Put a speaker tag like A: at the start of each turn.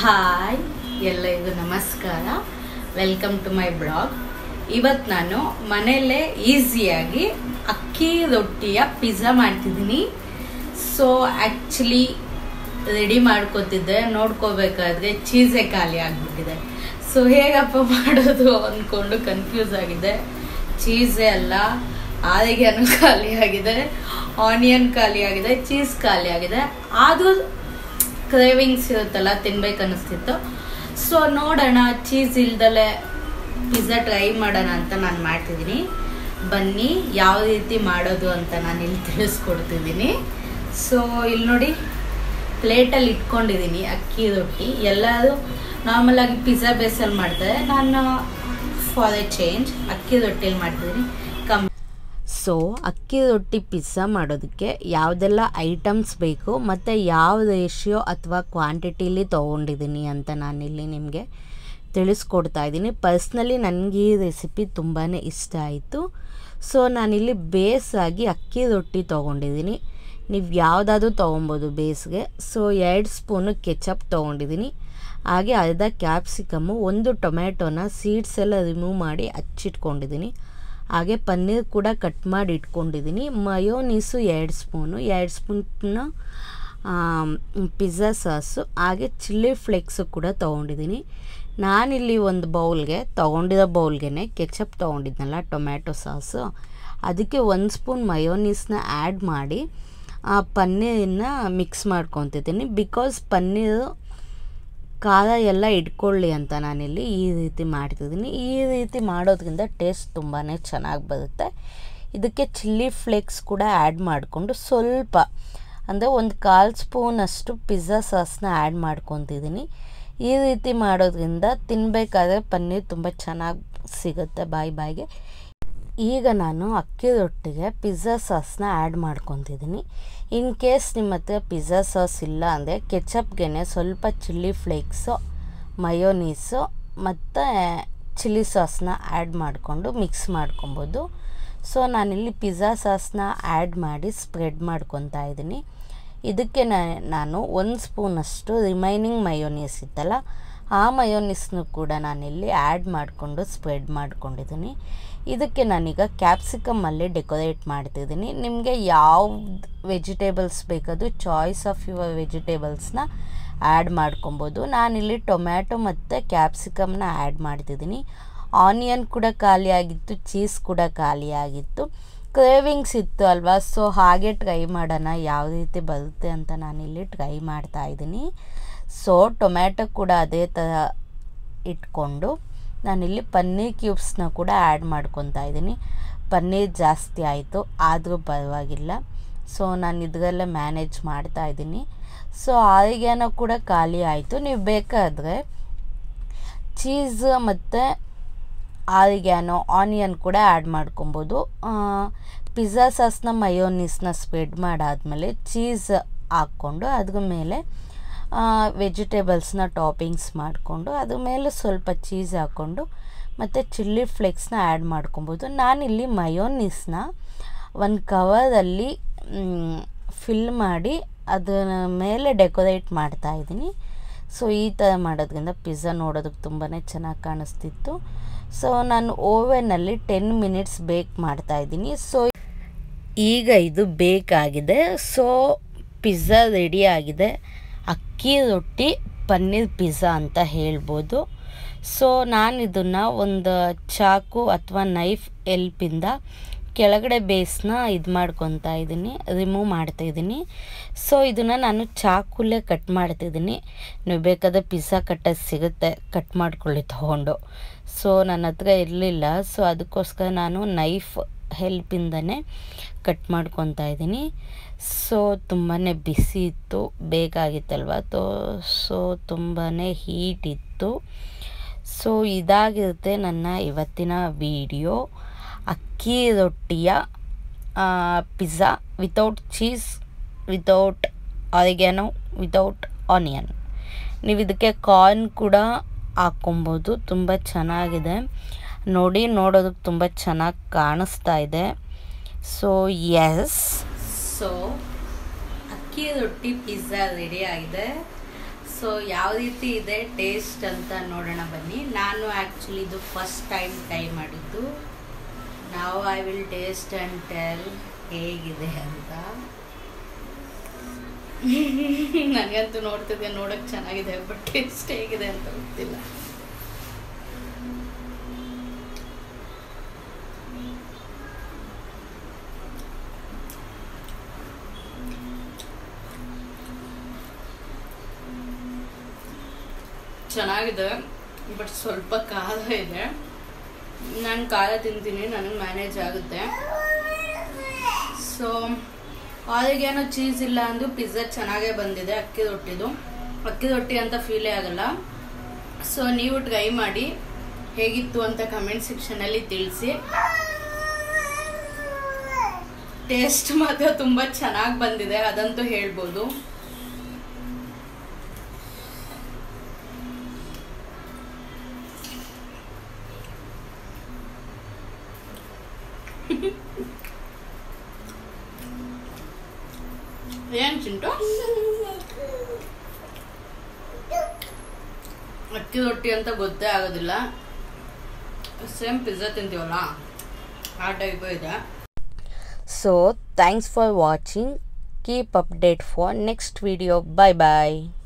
A: Hi ಎಲ್ಲರಿಗೂ ನಮಸ್ಕಾರ. Welcome to my blog. ಇವತ್ತು ನಾನು ಮನೆಯಲ್ಲೇ ಈಸಿಯಾಗಿ ಅಕ್ಕಿ ರೊಟ್ಟಿಯ ಪಿಜ್ಜಾ ಮಾಡ್ತಿದ್ದೀನಿ. ಸೊ ಆ್ಯಕ್ಚುಲಿ ರೆಡಿ ಮಾಡ್ಕೋತಿದ್ದೆ, ನೋಡ್ಕೋಬೇಕಾದ್ರೆ ಚೀಸೇ ಖಾಲಿ ಆಗಿಬಿಟ್ಟಿದೆ. ಸೊ ಹೇಗಪ್ಪ ಮಾಡೋದು ಅಂದ್ಕೊಂಡು ಕನ್ಫ್ಯೂಸ್ ಆಗಿದೆ. ಚೀಸೇ ಅಲ್ಲ, ಆರಿಗ್ಯಾನು ಖಾಲಿ ಆಗಿದೆ, ಆನಿಯನ್ ಖಾಲಿ ಆಗಿದೆ, ಚೀಸ್ ಖಾಲಿ ಆಗಿದೆ. ಆದರೂ ಕ್ರೇವಿಂಗ್ಸ್ ಇರುತ್ತಲ್ಲ, ತಿನ್ಬೇಕು ಅನ್ನಿಸ್ತಿತ್ತು. ಸೊ ನೋಡೋಣ, ಚೀಸ್ ಇಲ್ದಲೆ ಪಿಜ್ಜಾ ಟ್ರೈ ಮಾಡೋಣ ಅಂತ ನಾನು ಮಾಡ್ತಿದ್ದೀನಿ. ಬನ್ನಿ ಯಾವ ರೀತಿ ಮಾಡೋದು ಅಂತ ನಾನು ಇಲ್ಲಿ ತಿಳಿಸ್ಕೊಡ್ತಿದ್ದೀನಿ. ಸೊ ಇಲ್ಲಿ ನೋಡಿ, ಪ್ಲೇಟಲ್ಲಿ ಇಟ್ಕೊಂಡಿದ್ದೀನಿ ಅಕ್ಕಿ ರೊಟ್ಟಿ. ಎಲ್ಲರೂ ನಾರ್ಮಲಾಗಿ ಪಿಜ್ಜಾ ಬೇಸಲ್ಲಿ ಮಾಡ್ತಾರೆ, ನಾನು ಫಾರ್ ಎ ಚೇಂಜ್ ಅಕ್ಕಿ ರೊಟ್ಟಿಲಿ ಮಾಡ್ತಿದ್ದೀನಿ. ಸೊ ಅಕ್ಕಿ ರೊಟ್ಟಿ ಪಿಜ್ಜಾ ಮಾಡೋದಕ್ಕೆ ಯಾವುದೆಲ್ಲ ಐಟಮ್ಸ್ ಬೇಕು ಮತ್ತು ಯಾವ ರೇಷಿಯೋ ಅಥವಾ ಕ್ವಾಂಟಿಟಿಲಿ ತೊಗೊಂಡಿದ್ದೀನಿ ಅಂತ ನಾನಿಲ್ಲಿ ನಿಮಗೆ ತಿಳಿಸ್ಕೊಡ್ತಾ ಇದ್ದೀನಿ. ಪರ್ಸ್ನಲಿ ನನಗೆ ಈ ರೆಸಿಪಿ ತುಂಬಾ ಇಷ್ಟ ಆಯಿತು. ಸೊ ನಾನಿಲ್ಲಿ ಬೇಸಾಗಿ ಅಕ್ಕಿ ರೊಟ್ಟಿ ತೊಗೊಂಡಿದ್ದೀನಿ. ನೀವು ಯಾವುದಾದ್ರೂ ತೊಗೊಬೋದು ಬೇಸ್ಗೆ. ಸೊ 2 ಸ್ಪೂನು ಕೆಚಪ್ ತೊಗೊಂಡಿದ್ದೀನಿ. ಹಾಗೆ ಅರ್ಧ ಕ್ಯಾಪ್ಸಿಕಮ್ಮು, 1 ಟೊಮ್ಯಾಟೋನ ಸೀಡ್ಸ್ ಎಲ್ಲ ರಿಮೂವ್ ಮಾಡಿ ಹಚ್ಚಿಟ್ಕೊಂಡಿದ್ದೀನಿ. ಹಾಗೆ ಪನ್ನೀರ್ ಕೂಡ ಕಟ್ ಮಾಡಿ ಇಟ್ಕೊಂಡಿದ್ದೀನಿ. ಮಯೋನೀಸು 2 ಸ್ಪೂನು, 2 ಸ್ಪೂನ್ ಪಿಜ್ಜಾ ಸಾಸು, ಹಾಗೆ ಚಿಲ್ಲಿ ಫ್ಲೇಕ್ಸು ಕೂಡ ತೊಗೊಂಡಿದ್ದೀನಿ. ನಾನಿಲ್ಲಿ ಒಂದು ಬೌಲ್ಗೆ ತೊಗೊಂಡಿರೋ ಬೌಲ್ಗೆ ಕೆಚಪ್ ತೊಗೊಂಡಿದ್ನಲ್ಲ, ಟೊಮ್ಯಾಟೊ ಸಾಸು, ಅದಕ್ಕೆ 1 ಸ್ಪೂನ್ ಮಯೋನೀಸ್ನ ಆ್ಯಡ್ ಮಾಡಿ ಆ ಪನ್ನೀರನ್ನ ಮಿಕ್ಸ್ ಮಾಡ್ಕೊತಿದ್ದೀನಿ. ಬಿಕಾಸ್ ಪನ್ನೀರು ಖಾರ ಎಲ್ಲ ಇಟ್ಕೊಳ್ಳಿ ಅಂತ ನಾನಿಲ್ಲಿ ಈ ರೀತಿ ಮಾಡ್ತಿದ್ದೀನಿ. ಈ ರೀತಿ ಮಾಡೋದ್ರಿಂದ ಟೇಸ್ಟ್ ತುಂಬಾ ಚೆನ್ನಾಗಿ ಬರುತ್ತೆ. ಇದಕ್ಕೆ ಚಿಲ್ಲಿ ಫ್ಲೇಕ್ಸ್ ಕೂಡ ಆ್ಯಡ್ ಮಾಡಿಕೊಂಡು ಸ್ವಲ್ಪ ಅಂದರೆ 1/4 ಸ್ಪೂನಷ್ಟು ಪಿಜ್ಜಾ ಸಾಸನ್ನ ಆ್ಯಡ್ ಮಾಡ್ಕೊತಿದ್ದೀನಿ. ಈ ರೀತಿ ಮಾಡೋದ್ರಿಂದ ತಿನ್ನಬೇಕಾದ್ರೆ ಪನ್ನೀರ್ ತುಂಬ ಚೆನ್ನಾಗಿ ಸಿಗುತ್ತೆ ಬಾಯಿಗೆ. ಈಗ ನಾನು ಅಕ್ಕಿ ರೊಟ್ಟಿಗೆ ಪಿಜ್ಜಾ ಸಾಸನ್ನ ಆ್ಯಡ್ ಮಾಡ್ಕೊತಿದ್ದೀನಿ. ಇನ್ ಕೇಸ್ ನಿಮ್ಮ ಹತ್ರ ಪಿಜ್ಜಾ ಸಾಸ್ ಇಲ್ಲ ಅಂದರೆ ಕೆಚಪ್ಗೆ ಸ್ವಲ್ಪ ಚಿಲ್ಲಿ ಫ್ಲೇಕ್ಸು, ಮಯೋನೀಸು ಮತ್ತು ಚಿಲ್ಲಿ ಸಾಸನ್ನ ಆ್ಯಡ್ ಮಾಡಿಕೊಂಡು ಮಿಕ್ಸ್ ಮಾಡ್ಕೊಬೋದು. ಸೊ ನಾನಿಲ್ಲಿ ಪಿಜ್ಜಾ ಸಾಸನ್ನ ಆ್ಯಡ್ ಮಾಡಿ ಸ್ಪ್ರೆಡ್ ಮಾಡ್ಕೊತಾ ಇದ್ದೀನಿ. ಇದಕ್ಕೆ ನಾನು 1 ಸ್ಪೂನಷ್ಟು ರಿಮೈನಿಂಗ್ ಮಯೋನೀಸ್ ಇತ್ತಲ್ಲ, ಆ ಮಯೋನೀಸ್ನು ಕೂಡ ನಾನಿಲ್ಲಿ ಆ್ಯಡ್ ಮಾಡಿಕೊಂಡು ಸ್ಪ್ರೆಡ್ ಮಾಡ್ಕೊಂಡಿದ್ದೀನಿ. ಇದಕ್ಕೆ ನಾನೀಗ ಕ್ಯಾಪ್ಸಿಕಮ್ಮಲ್ಲಿ ಡೆಕೋರೇಟ್ ಮಾಡ್ತಿದ್ದೀನಿ. ನಿಮಗೆ ಯಾವ್ದು ವೆಜಿಟೇಬಲ್ಸ್ ಬೇಕದು ಚಾಯ್ಸ್ ಆಫ್ ಯುವರ್ ವೆಜಿಟೇಬಲ್ಸ್ನ ಆ್ಯಡ್ ಮಾಡ್ಕೊಬೋದು. ನಾನಿಲ್ಲಿ ಟೊಮ್ಯಾಟೊ ಮತ್ತು ಕ್ಯಾಪ್ಸಿಕಮ್ನ ಆ್ಯಡ್ ಮಾಡ್ತಿದ್ದೀನಿ. ಆನಿಯನ್ ಕೂಡ ಖಾಲಿಯಾಗಿತ್ತು, ಚೀಸ್ ಕೂಡ ಖಾಲಿಯಾಗಿತ್ತು. ಕ್ರೇವಿಂಗ್ಸ್ ಇತ್ತು ಅಲ್ವಾ, ಸೊ ಹಾಗೆ ಟ್ರೈ ಮಾಡೋಣ ಯಾವ ರೀತಿ ಬರುತ್ತೆ ಅಂತ ನಾನಿಲ್ಲಿ ಟ್ರೈ ಮಾಡ್ತಾಯಿದ್ದೀನಿ. ಸೊ ಟೊಮ್ಯಾಟೊ ಕೂಡ ಅದೇ ಥರ ಇಟ್ಕೊಂಡು ನಾನಿಲ್ಲಿ ಪನ್ನೀರ್ ಕ್ಯೂಬ್ಸ್ನ ಕೂಡ ಆ್ಯಡ್ ಮಾಡ್ಕೊತಾ ಇದ್ದೀನಿ. ಪನ್ನೀರ್ ಜಾಸ್ತಿ ಆಯಿತು, ಆದರೂ ಪರವಾಗಿಲ್ಲ. ಸೊ ನಾನು ಇದರಲ್ಲೇ ಮ್ಯಾನೇಜ್ ಮಾಡ್ತಾಯಿದ್ದೀನಿ. ಸೊ ಆರಿಗ್ಯಾನೋ ಕೂಡ ಖಾಲಿ ಆಯಿತು. ನೀವು ಬೇಕಾದರೆ ಚೀಸ್ ಮತ್ತು ಆರಿಗ್ಯಾನೋ, ಆನಿಯನ್ ಕೂಡ ಆ್ಯಡ್ ಮಾಡ್ಕೊಬೋದು. ಪಿಜ್ಜಾ ಸಾಸ್ನ ಮಯೋನೀಸ್ನ ಸ್ಪ್ರೆಡ್ ಮಾಡಾದಮೇಲೆ ಚೀಸ್ ಹಾಕ್ಕೊಂಡು ಅದ್ರ ಮೇಲೆ ವೆಜಿಟೇಬಲ್ಸ್ನ ಟಾಪಿಂಗ್ಸ್ ಮಾಡಿಕೊಂಡು ಅದ್ರ ಮೇಲೆ ಸ್ವಲ್ಪ ಚೀಸ್ ಹಾಕ್ಕೊಂಡು ಮತ್ತು ಚಿಲ್ಲಿ ಫ್ಲೇಕ್ಸ್ನ ಆ್ಯಡ್ ಮಾಡ್ಕೊಬೋದು. ನಾನಿಲ್ಲಿ ಮಯೋನೀಸ್ನ ಒಂದು ಕವರಲ್ಲಿ ಫಿಲ್ ಮಾಡಿ ಅದರ ಮೇಲೆ ಡೆಕೋರೇಟ್ ಮಾಡ್ತಾಯಿದ್ದೀನಿ. ಸೊ ಈ ಥರ ಮಾಡೋದ್ರಿಂದ ಪಿಜ್ಜಾ ನೋಡೋದಕ್ಕೆ ತುಂಬಾ ಚೆನ್ನಾಗಿ ಕಾಣಿಸ್ತಿತ್ತು. ಸೊ ನಾನು ಓವೆನಲ್ಲಿ 10 ಮಿನಿಟ್ಸ್ ಬೇಕ್ ಮಾಡ್ತಾಯಿದ್ದೀನಿ. ಸೊ ಈಗ ಇದು ಬೇಕಾಗಿದೆ. ಸೊ ಪಿಜ್ಜಾ ರೆಡಿ ಆಗಿದೆ. ಅಕ್ಕಿ ರೊಟ್ಟಿ ಪನ್ನೀರ್ ಪಿಜ್ಜಾ ಅಂತ ಹೇಳ್ಬೋದು. ಸೊ ನಾನು ಇದನ್ನು ಒಂದು ಚಾಕು ಅಥವಾ ನೈಫ್ ಎಲ್ಪಿಂದ ಕೆಳಗಡೆ ಬೇಸ್ನ ಇದು ಮಾಡ್ಕೊತಾ ಇದ್ದೀನಿ, ರಿಮೂವ್ ಮಾಡ್ತಾಯಿದ್ದೀನಿ. ಸೊ ಇದನ್ನು ನಾನು ಚಾಕುಲ್ಲೇ ಕಟ್ ಮಾಡ್ತಿದ್ದೀನಿ. ನೀವು ಬೇಕಾದರೆ ಪಿಜ್ಜಾ ಕಟ್ಟರ್ ಸಿಗುತ್ತೆ, ಕಟ್ ಮಾಡ್ಕೊಳ್ಳಿ ತೊಗೊಂಡು. ಸೊ ನನ್ನ ಹತ್ರ ಇರಲಿಲ್ಲ, ಸೊ ಅದಕ್ಕೋಸ್ಕರ ನಾನು ನೈಫ್ ಹೆಲ್ಪಿಂದನೇ ಕಟ್ ಮಾಡ್ಕೊತಾ ಇದ್ದೀನಿ. ಸೊ ತುಂಬಾ ಬಿಸಿ ಇತ್ತು, ಬೇಕಾಗಿತ್ತಲ್ವ, ಸೊ ತುಂಬಾ ಹೀಟ್ ಇತ್ತು. ಸೊ ಇದಾಗಿರುತ್ತೆ ನನ್ನ ಇವತ್ತಿನ ವಿಡಿಯೋ. ಅಕ್ಕಿ ರೊಟ್ಟಿಯ pizza without cheese, without oregano, without onion. ನೀವು ಇದಕ್ಕೆ ಕಾರ್ನ್ ಕೂಡ ಹಾಕ್ಕೊಬೋದು. ತುಂಬ ಚೆನ್ನಾಗಿದೆ ನೋಡಿ, ನೋಡೋದಕ್ಕೆ ತುಂಬ ಚೆನ್ನಾಗಿ ಕಾಣಿಸ್ತಾ ಇದೆ. ಸೊ ಸೊ ಅಕ್ಕಿ ರೊಟ್ಟಿ ಪಿಜ್ಜಾ ರೆಡಿ ಆಗಿದೆ. ಸೊ ಯಾವ ರೀತಿ ಇದೆ ಟೇಸ್ಟ್ ಅಂತ ನೋಡೋಣ ಬನ್ನಿ. ನಾನು ಆ್ಯಕ್ಚುಲಿ ಇದು ಫಸ್ಟ್ ಟೈಮ್ ಟ್ರೈ ಮಾಡಿದ್ದು. ನಾವು I will taste and tell ಹೇಗಿದೆ ಅಂತ. ನನಗಂತೂ ನೋಡ್ತಿದ್ದೆ, ನೋಡೋಕ್ಕೆ ಚೆನ್ನಾಗಿದೆ, ಬಟ್ ಟೇಸ್ಟ್ ಹೇಗಿದೆ ಅಂತ ಗೊತ್ತಿಲ್ಲ. ಚೆನ್ನಾಗಿದೆ, ಬಟ್ ಸ್ವಲ್ಪ ಖಾರ ಇದೆ. ನಾನು ಖಾರ ತಿಂತೀನಿ, ನನಗೆ ಮ್ಯಾನೇಜ್ ಆಗುತ್ತೆ. ಸೊ ಅವ್ರಿಗೇನೋ ಚೀಸ್ ಇಲ್ಲ ಅಂದು ಪಿಜ್ಜಾ ಚೆನ್ನಾಗೇ ಬಂದಿದೆ. ಅಕ್ಕಿ ರೊಟ್ಟಿ ಅಂತ ಫೀಲೇ ಆಗಲ್ಲ. ಸೊ ನೀವು ಟ್ರೈ ಮಾಡಿ, ಹೇಗಿತ್ತು ಅಂತ ಕಮೆಂಟ್ ಸೆಕ್ಷನಲ್ಲಿ ತಿಳಿಸಿ. ಟೇಸ್ಟ್ ಮಾತ್ರ ತುಂಬ ಚೆನ್ನಾಗಿ ಬಂದಿದೆ, ಅದಂತೂ ಹೇಳ್ಬೋದು. ಏನ್ ಚಿಂಟು, ಅಕ್ಕಿ ರೊಟ್ಟಿ ಅಂತ ಗೊತ್ತೇ ಆಗೋದಿಲ್ಲ. ಸೇಮ್ ಪಿಜ್ಜಾ ತಿಂತೀವಲ್ಲ ಆ ಟೈಪ್ ಇದೆ.
B: So thanks for watching. Keep update for next video. Bye bye.